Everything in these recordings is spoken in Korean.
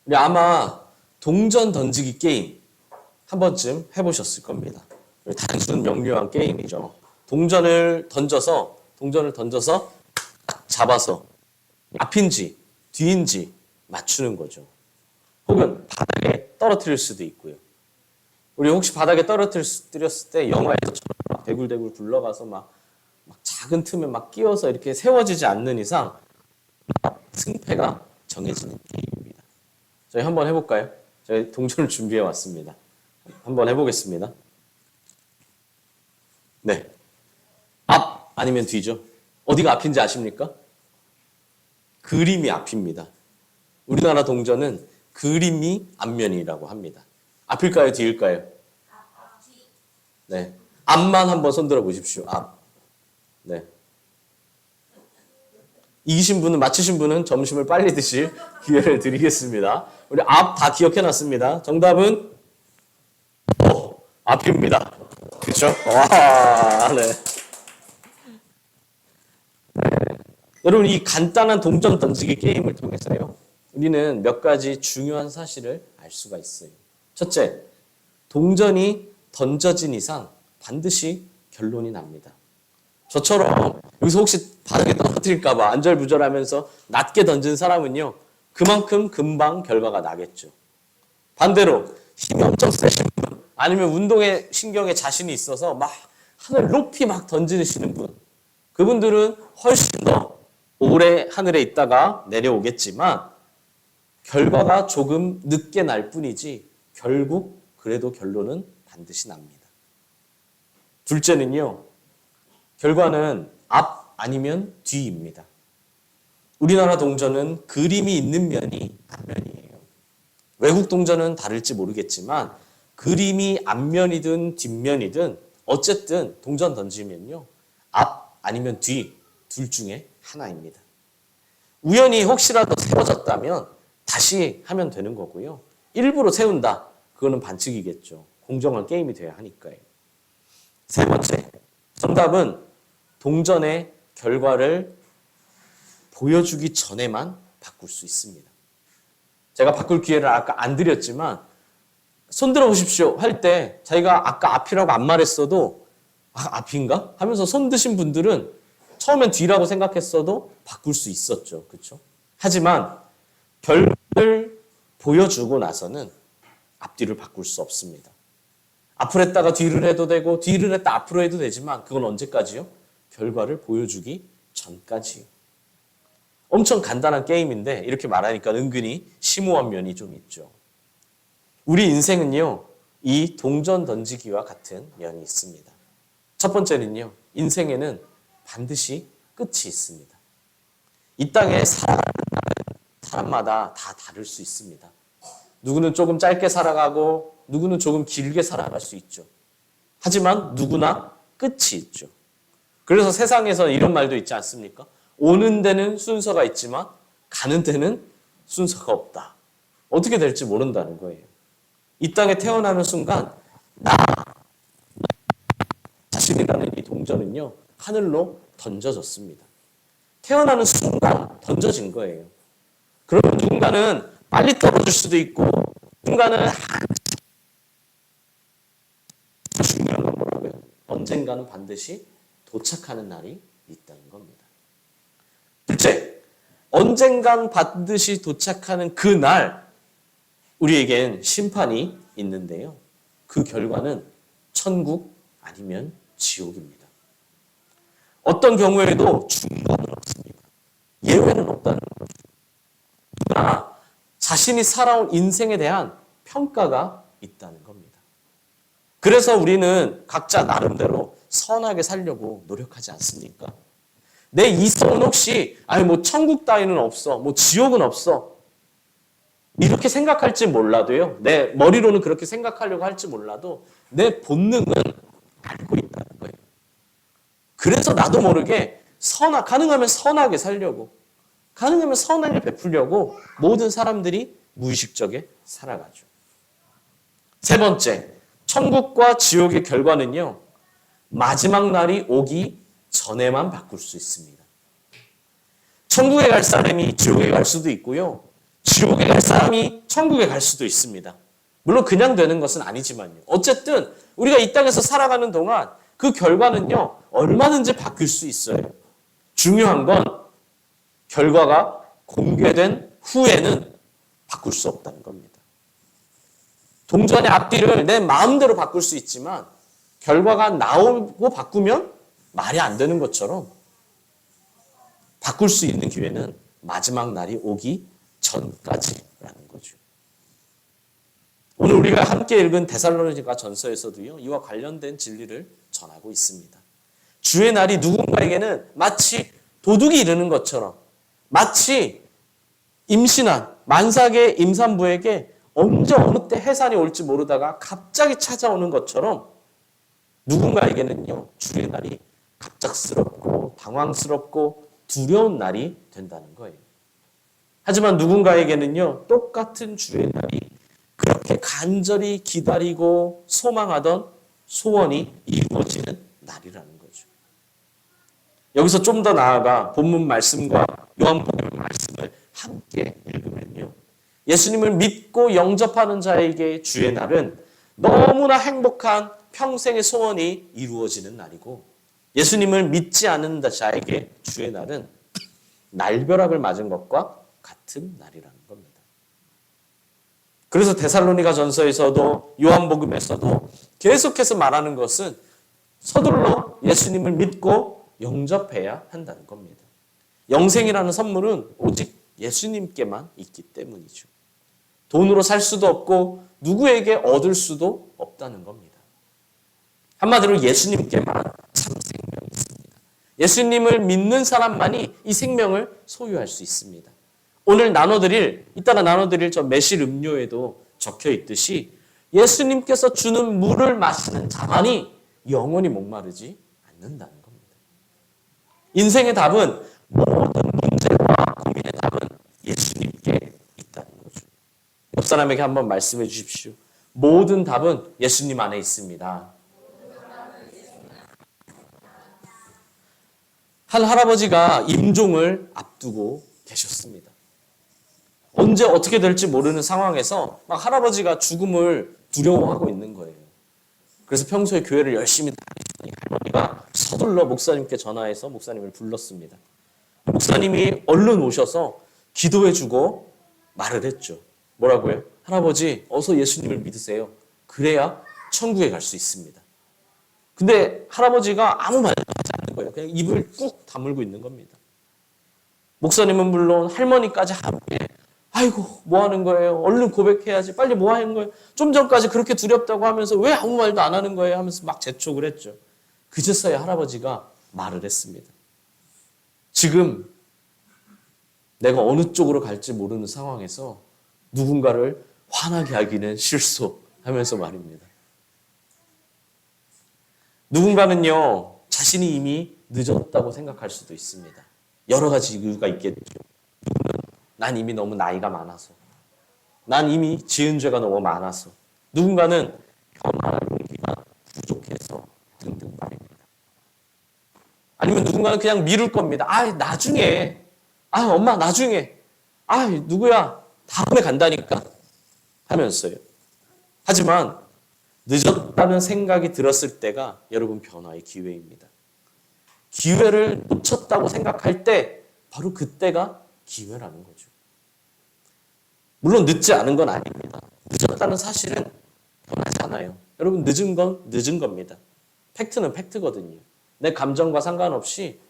우리 아마 동전 던지기 게임 한 번쯤 해보셨을 겁니다. 단순 명료한 게임이죠. 동전을 던져서 딱 잡아서 앞인지 뒤인지 맞추는 거죠. 혹은 바닥에 떨어뜨릴 수도 있고요. 우리 혹시 바닥에 떨어뜨렸을 때 영화에서처럼 막 대굴대굴 굴러가서 막 작은 틈에 막 끼워서 이렇게 세워지지 않는 이상 승패가 정해지는 게임입니다. 저희 한번 해볼까요? 저희 동전을 준비해 왔습니다. 한번 해보겠습니다. 네. 앞 아니면 뒤죠. 어디가 앞인지 아십니까? 그림이 앞입니다. 우리나라 동전은 그림이 앞면이라고 합니다. 앞일까요? 뒤일까요? 네. 앞만 한번 손들어 보십시오. 앞. 네. 이기신 분은, 맞히신 분은 점심을 빨리 드실 기회를 드리겠습니다. 우리 앞 다 기억해 놨습니다. 정답은 앞입니다. 그렇죠? 와, 네. 여러분, 이 간단한 동전 던지기 게임을 통해서요, 우리는 몇 가지 중요한 사실을 알 수가 있어요. 첫째, 동전이 던져진 이상 반드시 결론이 납니다. 저처럼 여기서 혹시 바닥에 떨어뜨릴까봐 안절부절하면서 낮게 던진 사람은요, 그만큼 금방 결과가 나겠죠. 반대로 힘이 엄청 세신 분, 아니면 운동에 신경에 자신이 있어서 막 하늘 높이 막 던지시는 분, 그분들은 훨씬 더 오래 하늘에 있다가 내려오겠지만 결과가 조금 늦게 날 뿐이지 결국 그래도 결론은 반드시 납니다. 둘째는요, 결과는 앞 아니면 뒤입니다. 우리나라 동전은 그림이 있는 면이 앞면이에요. 외국 동전은 다를지 모르겠지만 그림이 앞면이든 뒷면이든 어쨌든 동전 던지면요, 앞 아니면 뒤 둘 중에 하나입니다. 우연히 혹시라도 세워졌다면 다시 하면 되는 거고요. 일부러 세운다, 그거는 반칙이겠죠. 공정한 게임이 돼야 하니까요. 세 번째, 정답은 동전의 결과를 보여주기 전에만 바꿀 수 있습니다. 제가 바꿀 기회를 아까 안 드렸지만 손들어 보십시오 할 때 자기가 아까 앞이라고 안 말했어도 앞인가? 하면서 손 드신 분들은 처음엔 뒤라고 생각했어도 바꿀 수 있었죠. 그렇죠? 하지만 결과를 보여주고 나서는 앞뒤를 바꿀 수 없습니다. 앞을 했다가 뒤를 해도 되고 뒤를 했다 앞으로 해도 되지만 그건 언제까지요? 결과를 보여주기 전까지요. 엄청 간단한 게임인데 이렇게 말하니까 은근히 심오한 면이 좀 있죠. 우리 인생은요, 이 동전 던지기와 같은 면이 있습니다. 첫 번째는요, 인생에는 반드시 끝이 있습니다. 이 땅에 살아가는 사람마다 다 다를 수 있습니다. 누구는 조금 짧게 살아가고 누구는 조금 길게 살아갈 수 있죠. 하지만 누구나 끝이 있죠. 그래서 세상에서 이런 말도 있지 않습니까? 오는 데는 순서가 있지만 가는 데는 순서가 없다. 어떻게 될지 모른다는 거예요. 이 땅에 태어나는 순간 나 자신이라는 이 동전은요, 하늘로 던져졌습니다. 태어나는 순간 던져진 거예요. 그러면 누군가는 빨리 떨어질 수도 있고 누군가는 중요한 건 뭐라고요? 언젠가는 반드시 도착하는 날이 있다는 겁니다. 둘째, 언젠간 반드시 도착하는 그 날 우리에겐 심판이 있는데요. 그 결과는 천국 아니면 지옥입니다. 어떤 경우에도 중간은 없습니다. 예외는 없다는 거죠. 그러나 자신이 살아온 인생에 대한 평가가 있다는 겁니다. 그래서 우리는 각자 나름대로 선하게 살려고 노력하지 않습니까? 내 이성은 혹시 천국 따위는 없어, 지옥은 없어, 이렇게 생각할지 몰라도요, 내 머리로는 그렇게 생각하려고 할지 몰라도 내 본능은 알고 있다는 거예요. 그래서 나도 모르게 가능하면 선하게 살려고, 가능하면 선행을 베풀려고 모든 사람들이 무의식적에 살아가죠. 세 번째, 천국과 지옥의 결과는요, 마지막 날이 오기 전에만 바꿀 수 있습니다. 천국에 갈 사람이 지옥에 갈 수도 있고요, 지옥에 갈 사람이 천국에 갈 수도 있습니다. 물론 그냥 되는 것은 아니지만요. 어쨌든 우리가 이 땅에서 살아가는 동안 그 결과는요, 얼마든지 바뀔 수 있어요. 중요한 건 결과가 공개된 후에는 바꿀 수 없다는 겁니다. 동전의 앞뒤를 내 마음대로 바꿀 수 있지만 결과가 나오고 바꾸면 말이 안 되는 것처럼 바꿀 수 있는 기회는 마지막 날이 오기 전까지라는 거죠. 오늘 우리가 함께 읽은 데살로니가 전서에서도요, 이와 관련된 진리를 전하고 있습니다. 주의 날이 누군가에게는 마치 도둑이 이르는 것처럼, 마치 임신한 만삭의 임산부에게 언제 어느 때 해산이 올지 모르다가 갑자기 찾아오는 것처럼 누군가에게는요, 주의 날이 갑작스럽고 당황스럽고 두려운 날이 된다는 거예요. 하지만 누군가에게는요, 똑같은 주의 날이 그렇게 간절히 기다리고 소망하던 소원이 이루어지는 날이라는 거죠. 여기서 좀 더 나아가 본문 말씀과 요한복음의 말씀을 함께 읽으면요, 예수님을 믿고 영접하는 자에게 주의 날은 너무나 행복한 평생의 소원이 이루어지는 날이고, 예수님을 믿지 않는 자에게 주의 날은 날벼락을 맞은 것과 같은 날이라는 겁니다. 그래서 데살로니가 전서에서도 요한복음에서도 계속해서 말하는 것은 서둘러 예수님을 믿고 영접해야 한다는 겁니다. 영생이라는 선물은 오직 예수님께만 있기 때문이죠. 돈으로 살 수도 없고 누구에게 얻을 수도 없다는 겁니다. 한마디로 예수님께만 참 생명이 있습니다. 예수님을 믿는 사람만이 이 생명을 소유할 수 있습니다. 오늘 이따가 나눠드릴 저 매실 음료에도 적혀 있듯이 예수님께서 주는 물을 마시는 자만이 영원히 목마르지 않는다는 겁니다. 인생의 답은, 모든 문제와 고민의 답은 예수님께 있다는 거죠. 옆 사람에게 한번 말씀해 주십시오. 모든 답은 예수님 안에 있습니다. 한 할아버지가 임종을 앞두고 계셨습니다. 언제 어떻게 될지 모르는 상황에서 막 할아버지가 죽음을 두려워하고 있는 거예요. 그래서 평소에 교회를 열심히 다니시더니 할머니가 서둘러 목사님께 전화해서 목사님을 불렀습니다. 목사님이 얼른 오셔서 기도해주고 말을 했죠. 뭐라고요? 할아버지, 어서 예수님을 믿으세요. 그래야 천국에 갈 수 있습니다. 근데 할아버지가 아무 말도 하지 않는 거예요. 그냥 입을 꾹 다물고 있는 겁니다. 목사님은 물론 할머니까지 함께, 아이고, 뭐 하는 거예요? 얼른 고백해야지. 빨리 뭐 하는 거예요? 좀 전까지 그렇게 두렵다고 하면서 왜 아무 말도 안 하는 거예요? 하면서 막 재촉을 했죠. 그제서야 할아버지가 말을 했습니다. 지금 내가 어느 쪽으로 갈지 모르는 상황에서 누군가를 화나게 하기는 싫소 하면서 말입니다. 누군가는요, 자신이 이미 늦었다고 생각할 수도 있습니다. 여러 가지 이유가 있겠죠. 누구는 난 이미 너무 나이가 많아서, 난 이미 지은 죄가 너무 많아서, 누군가는 변화할 용기가 부족해서 등등 말입니다. 아니면 누군가는 그냥 미룰 겁니다. 나중에, 엄마 나중에, 누구야, 다음에 간다니까 하면서요. 하지만 늦었다는 생각이 들었을 때가 여러분 변화의 기회입니다. 기회를 놓쳤다고 생각할 때 바로 그때가 기회라는 거죠. 물론 늦지 않은 건 아닙니다. 늦었다는 사실은 변하지 않아요. 여러분, 늦은 건 늦은 겁니다. 팩트는 팩트거든요. 내 감정과 상관없이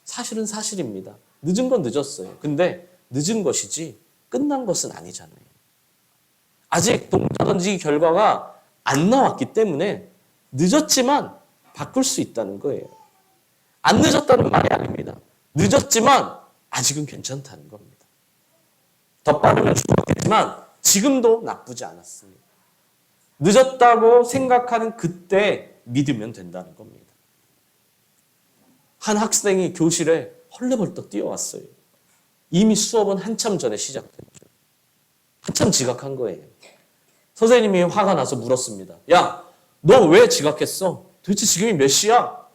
사실은 사실입니다. 늦은 건 늦었어요. 근데 늦은 것이지 끝난 것은 아니잖아요. 아직 동자 던지기 결과가 안 나왔기 때문에 늦었지만 바꿀 수 있다는 거예요. 안 늦었다는 말이 아닙니다. 늦었지만 아직은 괜찮다는 겁니다. 더 빠르면 죽었겠지만 지금도 나쁘지 않았습니다. 늦었다고 생각하는 그때 믿으면 된다는 겁니다. 한 학생이 교실에 헐레벌떡 뛰어왔어요. 이미 수업은 한참 전에 시작됐죠. 한참 지각한 거예요. 선생님이 화가 나서 물었습니다. 야, 너 왜 지각했어? 도대체 지금이 몇 시야?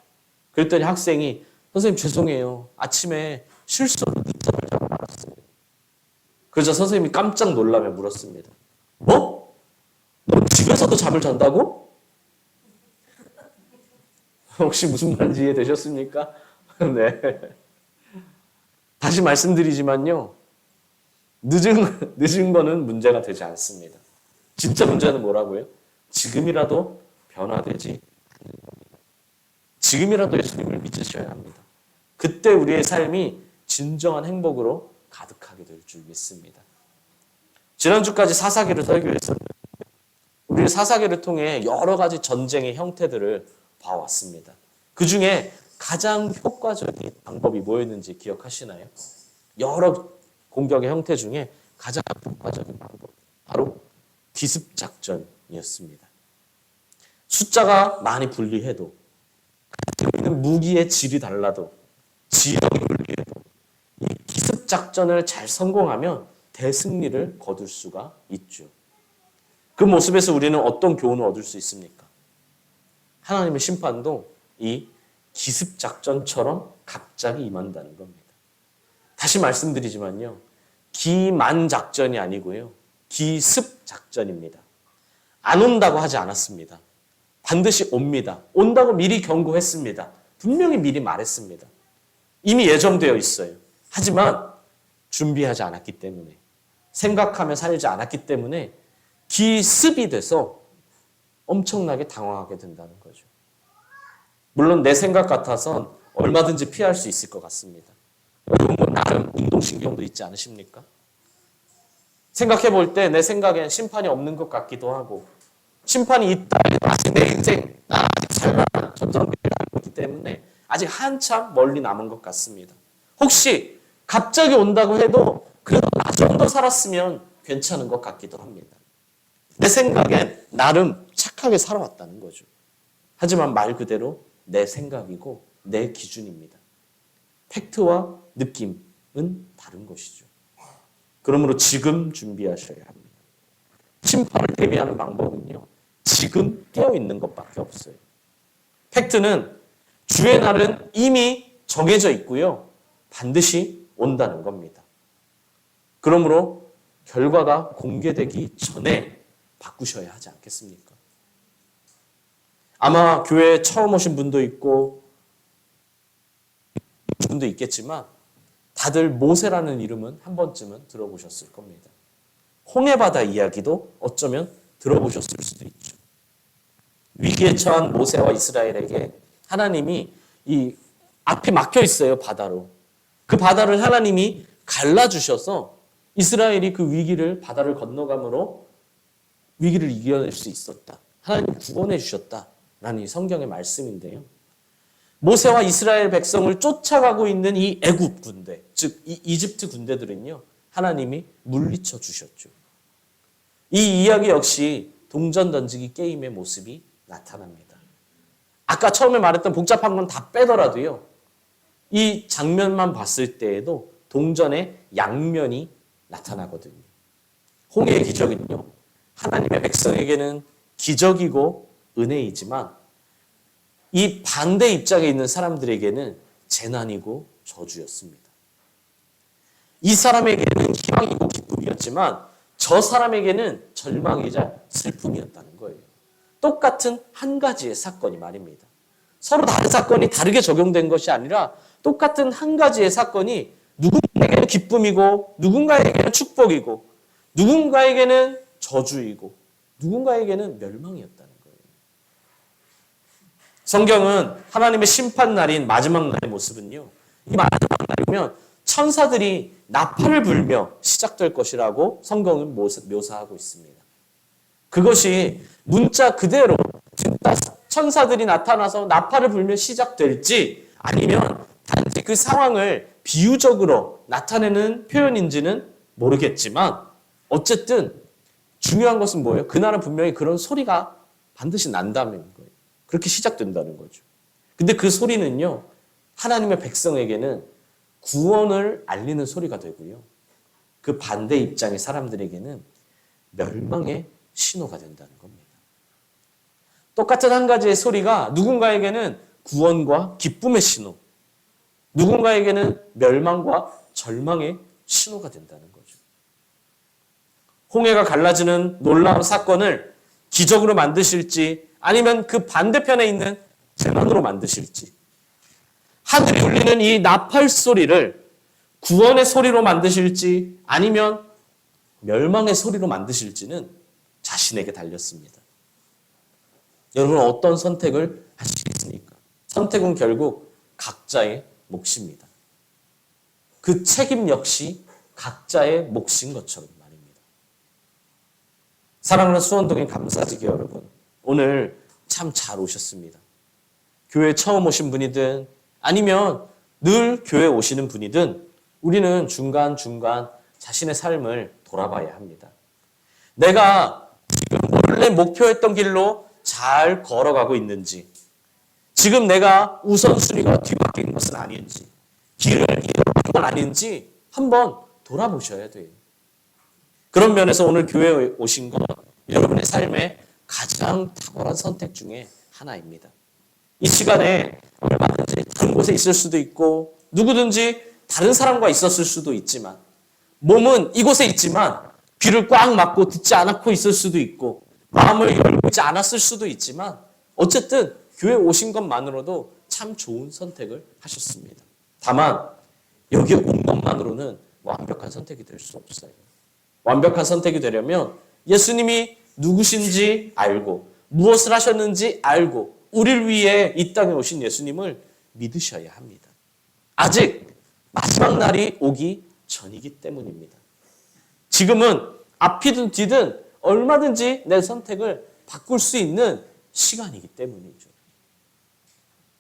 그랬더니 학생이, 선생님 죄송해요. 아침에 실수로 늦잠을 자고 말았어요. 그래서 선생님이 깜짝 놀라며 물었습니다. 뭐? 너 집에서도 잠을 잔다고? 혹시 무슨 말인지 이해되셨습니까? 네. 다시 말씀드리지만요. 늦은 거는 문제가 되지 않습니다. 진짜 문제는 뭐라고요? 지금이라도 변화되지 않는 겁니다. 지금이라도 예수님을 믿으셔야 합니다. 그때 우리의 삶이 진정한 행복으로 가득하게 될 줄 믿습니다. 지난주까지 사사기를 설교했었는데 우리는 사사기를 통해 여러 가지 전쟁의 형태들을 봐왔습니다. 그 중에 가장 효과적인 방법이 뭐였는지 기억하시나요? 여러 공격의 형태 중에 가장 효과적인 방법, 바로 기습작전이었습니다. 숫자가 많이 불리해도, 가지고 있는 무기의 질이 달라도, 지형이 불리해도 이 기습작전을 잘 성공하면 대승리를 거둘 수가 있죠. 그 모습에서 우리는 어떤 교훈을 얻을 수 있습니까? 하나님의 심판도 이 기습작전처럼 갑자기 임한다는 겁니다. 다시 말씀드리지만요. 기만작전이 아니고요. 기습작전입니다. 안 온다고 하지 않았습니다. 반드시 옵니다. 온다고 미리 경고했습니다. 분명히 미리 말했습니다. 이미 예정되어 있어요. 하지만 준비하지 않았기 때문에, 생각하며 살지 않았기 때문에 기습이 돼서 엄청나게 당황하게 된다는 거죠. 물론 내 생각 같아선 얼마든지 피할 수 있을 것 같습니다. 여러분 뭐 나름 운동신경도 있지 않으십니까? 생각해 볼 때 내 생각엔 심판이 없는 것 같기도 하고, 심판이 있다 해도 아직 내 인생, 나 아직 살만한 전성기를 알고 있기 때문에 아직 한참 멀리 남은 것 같습니다. 혹시 갑자기 온다고 해도 그래도 나 정도 살았으면 괜찮은 것 같기도 합니다. 내 생각엔 나름 착하게 살아왔다는 거죠. 하지만 말 그대로 내 생각이고 내 기준입니다. 팩트와 느낌은 다른 것이죠. 그러므로 지금 준비하셔야 합니다. 심판을 대비하는 방법은요. 지금 깨어있는 것밖에 없어요. 팩트는 주의 날은 이미 정해져 있고요. 반드시 온다는 겁니다. 그러므로 결과가 공개되기 전에 바꾸셔야 하지 않겠습니까? 아마 교회에 처음 오신 분도 있고 분도 있겠지만 다들 모세라는 이름은 한 번쯤은 들어보셨을 겁니다. 홍해바다 이야기도 어쩌면 들어보셨을 수도 있죠. 위기에 처한 모세와 이스라엘에게 하나님이 이 앞이 막혀 있어요, 바다로. 그 바다를 하나님이 갈라주셔서 이스라엘이 그 위기를, 바다를 건너감으로 위기를 이겨낼 수 있었다. 하나님이 구원해 주셨다라는 이 성경의 말씀인데요. 모세와 이스라엘 백성을 쫓아가고 있는 이 애굽 군대, 즉 이 이집트 군대들은요. 하나님이 물리쳐 주셨죠. 이 이야기 역시 동전 던지기 게임의 모습이 나타납니다. 아까 처음에 말했던 복잡한 건 다 빼더라도요. 이 장면만 봤을 때에도 동전의 양면이 나타나거든요. 홍해의 기적은요. 하나님의 백성에게는 기적이고 은혜이지만 이 반대 입장에 있는 사람들에게는 재난이고 저주였습니다. 이 사람에게는 희망이고 기쁨이었지만 저 사람에게는 절망이자 슬픔이었다는 거예요. 똑같은 한 가지의 사건이 말입니다. 서로 다른 사건이 다르게 적용된 것이 아니라 똑같은 한 가지의 사건이 누군가에게는 기쁨이고 누군가에게는 축복이고 누군가에게는 저주이고 누군가에게는 멸망이었다는 거예요. 성경은 하나님의 심판날인 마지막 날의 모습은요. 이 마지막 날이면 천사들이 나팔을 불며 시작될 것이라고 성경은 묘사하고 있습니다. 그것이 문자 그대로 진짜 천사들이 나타나서 나팔을 불며 시작될지 아니면 단지 그 상황을 비유적으로 나타내는 표현인지는 모르겠지만 어쨌든 중요한 것은 뭐예요? 그날은 분명히 그런 소리가 반드시 난다는 거예요. 그렇게 시작된다는 거죠. 근데 그 소리는요. 하나님의 백성에게는 구원을 알리는 소리가 되고요. 그 반대 입장의 사람들에게는 멸망의 신호가 된다는 겁니다. 똑같은 한 가지의 소리가 누군가에게는 구원과 기쁨의 신호, 누군가에게는 멸망과 절망의 신호가 된다는 거죠. 홍해가 갈라지는 놀라운 사건을 기적으로 만드실지 아니면 그 반대편에 있는 재난으로 만드실지, 하늘이 울리는 이 나팔 소리를 구원의 소리로 만드실지 아니면 멸망의 소리로 만드실지는 자신에게 달렸습니다. 여러분 어떤 선택을 하시겠습니까? 선택은 결국 각자의 몫입니다. 그 책임 역시 각자의 몫인 것처럼 말입니다. 사랑하는 수원동의 감사지기 여러분, 오늘 참 잘 오셨습니다. 교회 처음 오신 분이든 아니면 늘 교회 오시는 분이든 우리는 중간중간 자신의 삶을 돌아봐야 합니다. 내가 지금 원래 목표했던 길로 잘 걸어가고 있는지, 지금 내가 우선순위가 뒤바뀐 것은 아닌지, 길을 잃어버린 건 아닌지 한번 돌아보셔야 돼요. 그런 면에서 오늘 교회에 오신 건 여러분의 삶의 가장 탁월한 선택 중에 하나입니다. 이 시간에 얼마든지 다른 곳에 있을 수도 있고 누구든지 다른 사람과 있었을 수도 있지만, 몸은 이곳에 있지만 귀를 꽉 막고 듣지 않고 있을 수도 있고 마음을 열고 있지 않았을 수도 있지만 어쨌든 교회 오신 것만으로도 참 좋은 선택을 하셨습니다. 다만 여기에 온 것만으로는 완벽한 선택이 될 수 없어요. 완벽한 선택이 되려면 예수님이 누구신지 알고 무엇을 하셨는지 알고 우리를 위해 이 땅에 오신 예수님을 믿으셔야 합니다. 아직 마지막 날이 오기 전이기 때문입니다. 지금은 앞이든 뒤든 얼마든지 내 선택을 바꿀 수 있는 시간이기 때문이죠.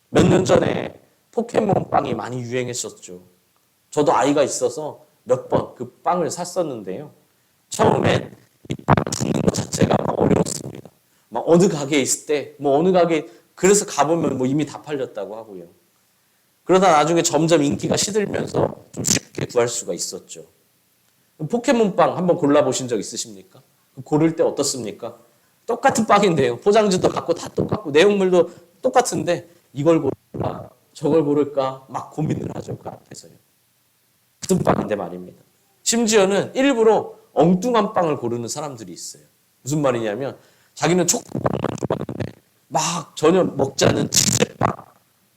몇 년 전에 포켓몬빵이 많이 유행했었죠. 저도 아이가 있어서 몇 번 그 빵을 샀었는데요. 처음엔 이 빵 찾는 것 자체가 막 어려웠습니다. 막 어느 가게에 있을 때, 어느 가게, 그래서 가보면 이미 다 팔렸다고 하고요. 그러다 나중에 점점 인기가 시들면서 좀 쉽게 구할 수가 있었죠. 포켓몬빵 한번 골라보신 적 있으십니까? 고를 때 어떻습니까? 똑같은 빵인데요. 포장지도 같고 다 똑같고 내용물도 똑같은데 이걸 고를까 저걸 고를까 막 고민을 하죠. 그 앞에서요. 같은 빵인데 말입니다. 심지어는 일부러 엉뚱한 빵을 고르는 사람들이 있어요. 무슨 말이냐면 자기는 초코빵만 좋아하는데 막 전혀 먹지 않은 치즈빵,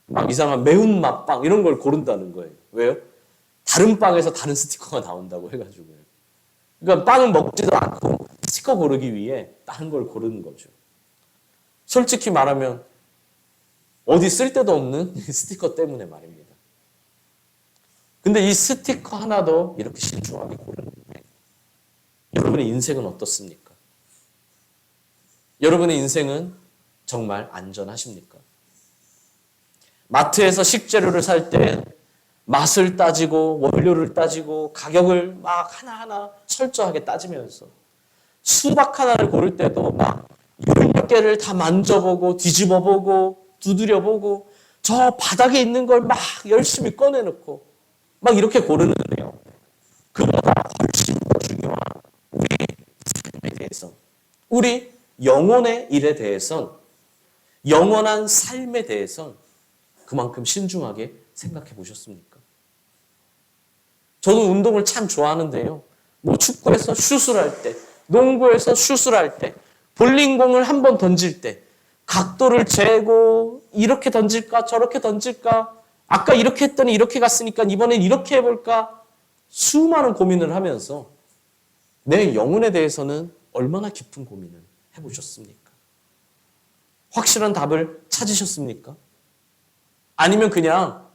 막 이상한 매운맛빵 이런 걸 고른다는 거예요. 왜요? 다른 빵에서 다른 스티커가 나온다고 해가지고요. 그러니까 빵은 먹지도 않고 스티커 고르기 위해 다른 걸 고르는 거죠. 솔직히 말하면 어디 쓸 데도 없는 스티커 때문에 말입니다. 근데 이 스티커 하나도 이렇게 신중하게 고르는데 여러분의 인생은 어떻습니까? 여러분의 인생은 정말 안전하십니까? 마트에서 식재료를 살 때 맛을 따지고 원료를 따지고 가격을 막 하나하나 철저하게 따지면서 수박 하나를 고를 때도 막 10몇 개를 다 만져보고 뒤집어보고 두드려보고 저 바닥에 있는 걸 막 열심히 꺼내놓고 막 이렇게 고르는데요. 그보다 훨씬 더 중요한 우리 삶에 대해서, 우리 영혼의 일에 대해선, 영원한 삶에 대해선 그만큼 신중하게 생각해 보셨습니까? 저도 운동을 참 좋아하는데요. 축구에서 슛을 할 때, 농구에서 슛을 할 때, 볼링공을 한 번 던질 때 각도를 재고 이렇게 던질까 저렇게 던질까, 아까 이렇게 했더니 이렇게 갔으니까 이번엔 이렇게 해볼까, 수많은 고민을 하면서 내 영혼에 대해서는 얼마나 깊은 고민을 해보셨습니까? 확실한 답을 찾으셨습니까? 아니면 그냥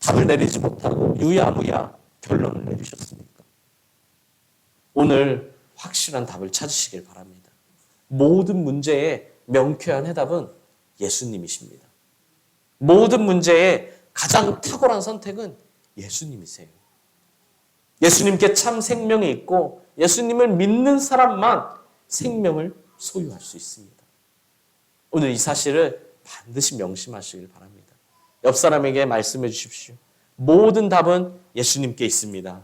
답을 내리지 못하고 유야무야 결론을 내리셨습니까? 오늘 확실한 답을 찾으시길 바랍니다. 모든 문제의 명쾌한 해답은 예수님이십니다. 모든 문제의 가장 탁월한 선택은 예수님이세요. 예수님께 참 생명이 있고 예수님을 믿는 사람만 생명을 소유할 수 있습니다. 오늘 이 사실을 반드시 명심하시길 바랍니다. 옆 사람에게 말씀해 주십시오. 모든 답은 예수님께 있습니다.